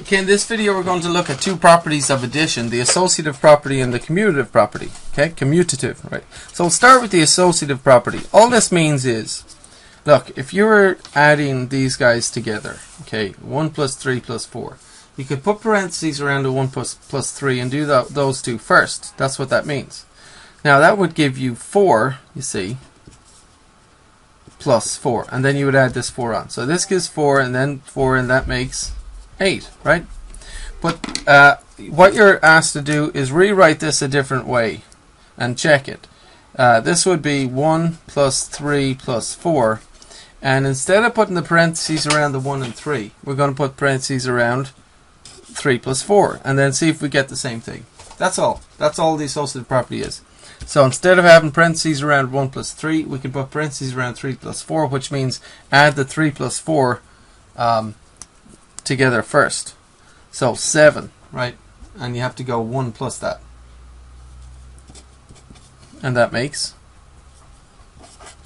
Okay, in this video we're going to look at two properties of addition, the associative property and the commutative property. Okay, commutative, right? So we'll start with the associative property. All this means is, look, if you were adding these guys together, okay, 1 plus 3 plus 4, you could put parentheses around the 1 plus 3 and do those two first. That's what that means. Now that would give you 4, you see, plus 4, and then you would add this 4 on. So this gives 4 and then 4, and that makes 8, right? But what you're asked to do is rewrite this a different way and check it. This would be 1 plus 3 plus 4, and instead of putting the parentheses around the 1 and 3, we're going to put parentheses around 3 plus 4 and then see if we get the same thing. That's all. That's all the associative property is. So instead of having parentheses around 1 plus 3, we can put parentheses around 3 plus 4, which means add the 3 plus 4 together first. So 7, right? And you have to go 1 plus that. And that makes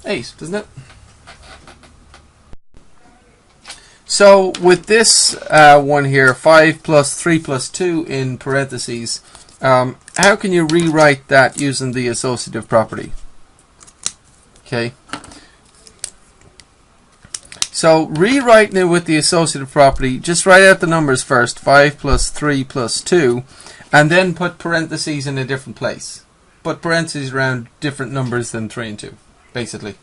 8, doesn't it? So with this one here, 5 plus 3 plus 2 in parentheses, how can you rewrite that using the associative property? Okay. So rewriting it with the associative property, just write out the numbers first, 5 plus 3 plus 2, and then put parentheses in a different place. Put parentheses around different numbers than 3 and 2, basically.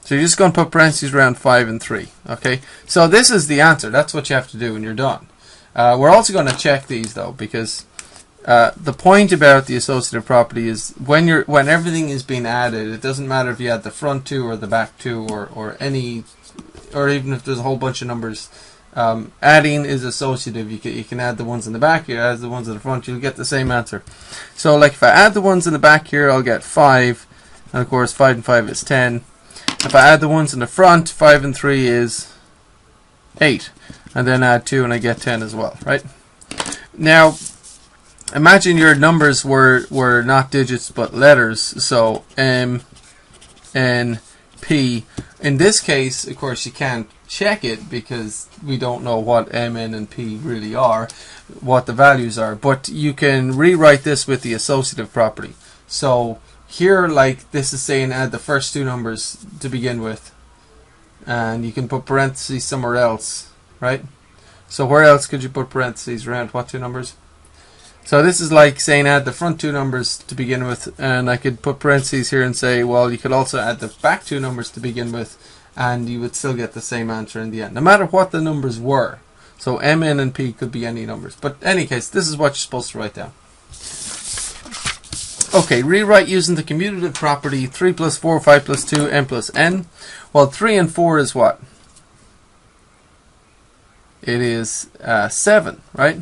So you're just going to put parentheses around 5 and 3. Okay. So this is the answer. That's what you have to do when you're done. We're also going to check these though, because the point about the associative property is when everything is being added, it doesn't matter if you add the front two or the back two or even if there's a whole bunch of numbers. Adding is associative. You can add the ones in the back, you add the ones in the front, you'll get the same answer. So like if I add the ones in the back here, I'll get 5, and of course 5 and 5 is 10. If I add the ones in the front, 5 and 3 is 8, and then add 2 and I get 10 as well, right? Now imagine your numbers were not digits but letters, so M, N, P. In this case, of course, you can't check it because we don't know what M, N, and P really are, what the values are, but you can rewrite this with the associative property. So here, like, this is saying add the first two numbers to begin with, and you can put parentheses somewhere else, right? So where else could you put parentheses around what two numbers? So this is like saying add the front two numbers to begin with, and I could put parentheses here and say, well, you could also add the back two numbers to begin with, and you would still get the same answer in the end, no matter what the numbers were. So M, N, and P could be any numbers. But in any case, this is what you're supposed to write down. Okay, rewrite using the commutative property, 3 plus 4, 5 plus 2, M plus N. Well, 3 and 4 is what? It is 7, right?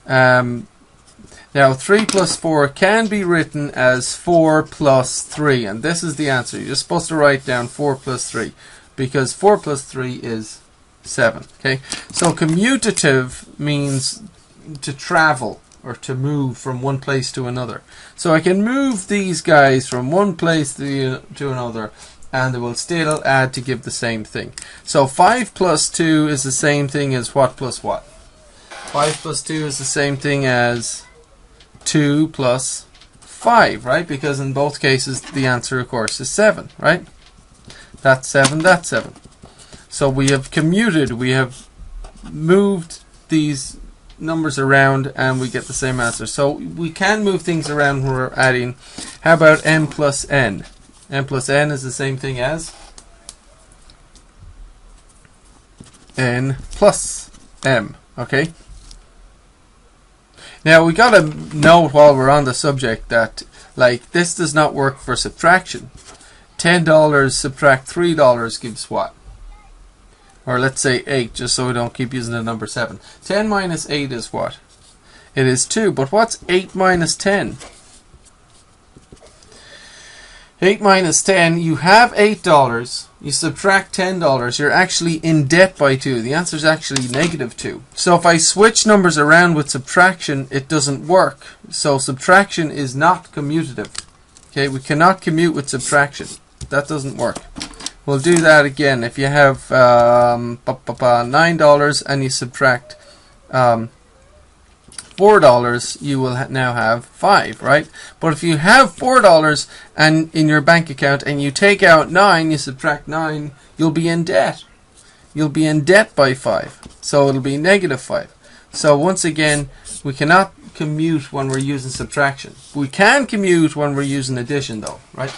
Now 3 plus 4 can be written as 4 plus 3, and this is the answer. You're supposed to write down 4 plus 3 because 4 plus 3 is 7. Okay, so commutative means to travel or to move from one place to another. So I can move these guys from one place to another, and they will still add to give the same thing. So 5 plus 2 is the same thing as what plus what? 5 plus 2 is the same thing as 2 plus 5, right? Because in both cases the answer, of course, is 7, right? That's 7, that's 7. So we have commuted, we have moved these numbers around, and we get the same answer. So we can move things around when we're adding. How about M plus N? M plus N is the same thing as N plus M, okay? Now we gotta note while we're on the subject that, like, this does not work for subtraction. $10 subtract $3 gives what? Or let's say 8, just so we don't keep using the number 7. 10 minus 8 is what? It is 2, but what's 8 minus 10? 8 minus 10, you have $8, you subtract $10, you're actually in debt by 2. The answer is actually negative 2. So if I switch numbers around with subtraction, it doesn't work. So subtraction is not commutative. Okay, we cannot commute with subtraction. That doesn't work. We'll do that again. If you have $9 and you subtract $4, you will now have 5, right? But if you have $4 and in your bank account and you take out 9, you subtract 9, you'll be in debt. You'll be in debt by 5. So it'll be -5. So once again, we cannot commute when we're using subtraction. We can commute when we're using addition though, right?